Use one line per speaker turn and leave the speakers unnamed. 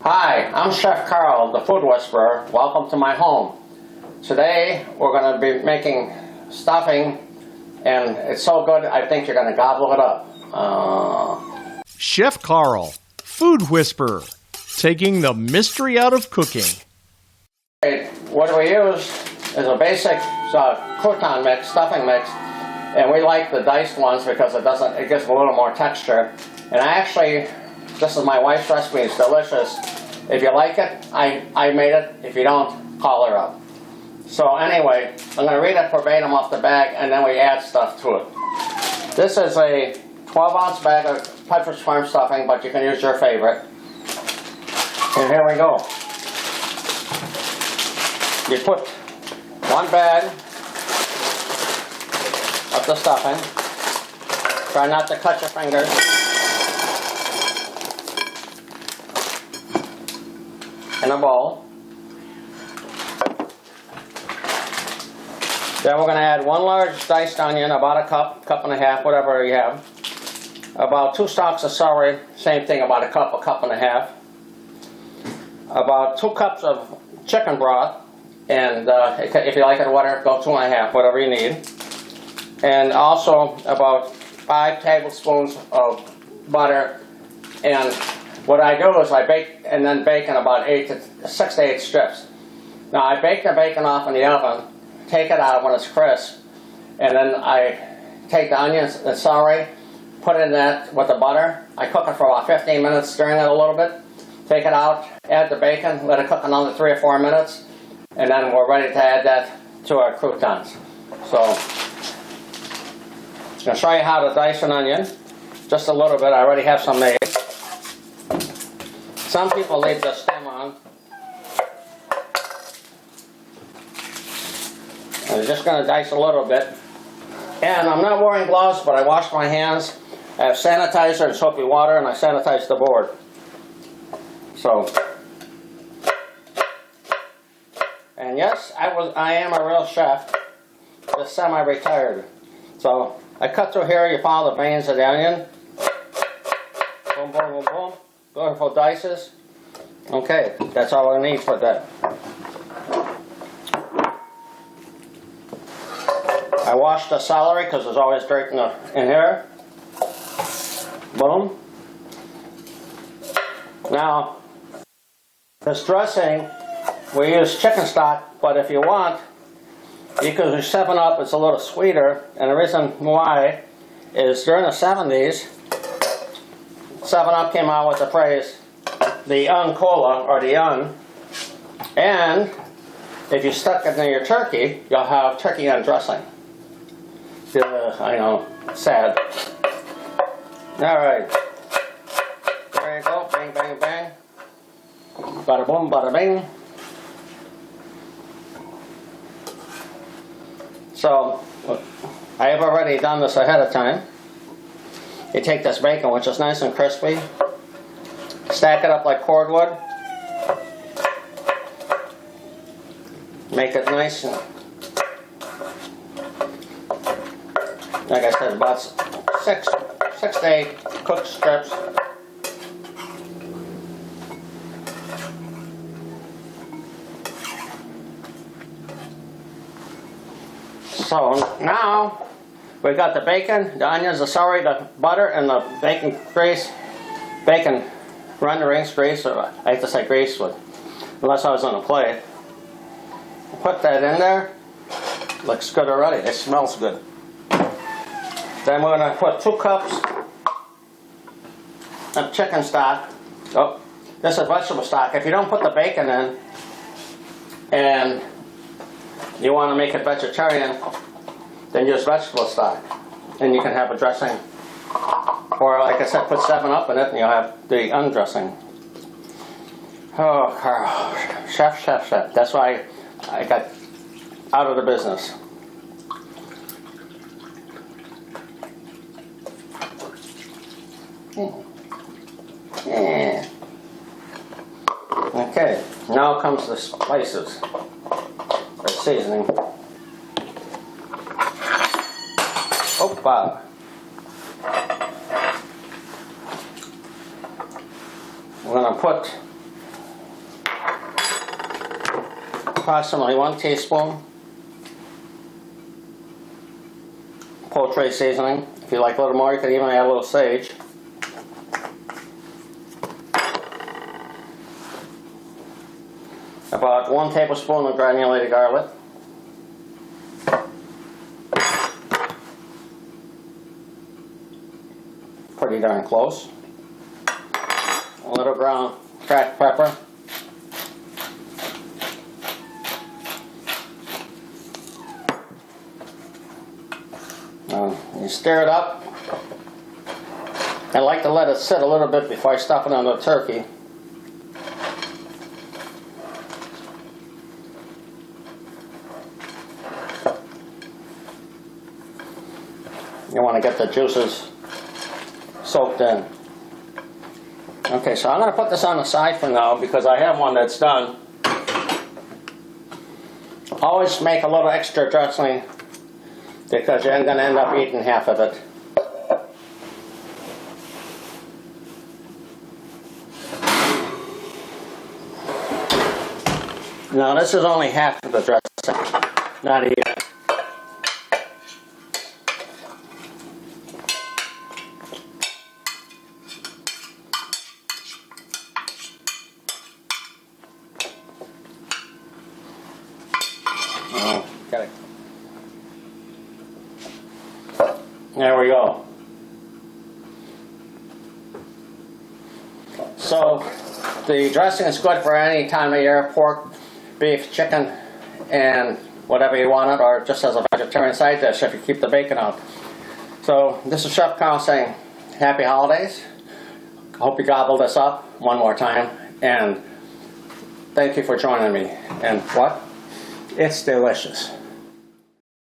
Hi, I'm Chef Carl, the Food Whisperer. Welcome to my home. Today we're going to be making stuffing, and it's so good I think you're going to gobble it up.
Chef Carl, Food Whisperer, taking the mystery out of cooking.
What we use is a basic crouton mix, stuffing mix, and we like the diced ones because it gives a little more texture. And this is my wife's recipe. It's delicious. If you like it, I made it. If you don't, call her up. So anyway, I'm going to read it verbatim off the bag, and then we add stuff to it. This is a 12-ounce bag of Pepperidge Farm stuffing, but you can use your favorite. And here we go. You put one bag of the stuffing. Try not to cut your fingers. In a bowl. Then we're going to add one large diced onion, about a cup and a half, whatever you have. About 2 stalks of celery, same thing, about a cup and a half. About 2 cups of chicken broth, and if you like it wetter, go 2 1/2, whatever you need. And also about 5 tablespoons of butter. And what I do is I bake and then bake in about 6 to 8 strips. Now I bake the bacon off in the oven, take it out when it's crisp, and then I take the onions and celery, put in that with the butter. I cook it for about 15 minutes, stirring it a little bit. Take it out, add the bacon, let it cook another 3 or 4 minutes, and then we're ready to add that to our croutons. So I'm going to show you how to dice an onion, just a little bit. I already have some made. Some people leave the stem on. I'm just going to dice a little bit. And I'm not wearing gloves, but I washed my hands. I have sanitizer and soapy water, and I sanitize the board. So, and yes, I am a real chef, just semi-retired. So I cut through here. You follow the veins of the onion. Boom, boom, boom, boom. Beautiful dices. Okay, that's all I need for that. I washed the celery because there's always dirt in here. Boom. Now, this dressing, we use chicken stock, but if you want, you can use 7-Up. It's a little sweeter, and the reason why is during the 70s, 7-Up came out with the phrase, the young cola, or the young, and if you stuck it in your turkey, you'll have turkey on dressing. I know, sad. Alright, there you go, bang, bang, bang, bada boom, bada bing. So, I have already done this ahead of time. You take this bacon, which is nice and crispy, stack it up like cordwood, make it nice and, like I said, about 6 to 8 cooked strips. So now we've got the bacon, the onions, the celery, the butter, and the bacon grease, bacon renderings, grease, or I hate to say grease, unless I was on a plate. Put that in there. Looks good already. It smells good. Then we're going to put 2 cups of chicken stock. Oh, this is vegetable stock. If you don't put the bacon in and you want to make it vegetarian, then use vegetable stock. And you can have a dressing. Or, like I said, put 7-Up in it and you'll have the undressing. Oh, Carl. Chef, chef, chef. That's why I got out of the business. Yeah. Okay, now comes the spices, the seasoning. Opa. We're going to put approximately 1 teaspoon poultry seasoning. If you like a little more, you can even add a little sage. About 1 tablespoon of granulated garlic. Pretty darn close. A little ground cracked pepper. You stir it up. I like to let it sit a little bit before I stuff it on the turkey. You want to get the juices soaked in. Okay, so I'm going to put this on the side for now because I have one that's done. Always make a little extra dressing because you're going to end up eating half of it. Now this is only half of the dressing, not even. Okay. There we go. So the dressing is good for any time of year, pork, beef, chicken, and whatever you want it, or just as a vegetarian side dish if you keep the bacon out. So this is Chef Carl saying happy holidays. Hope you gobble this up one more time, and thank you for joining me. And what? It's delicious.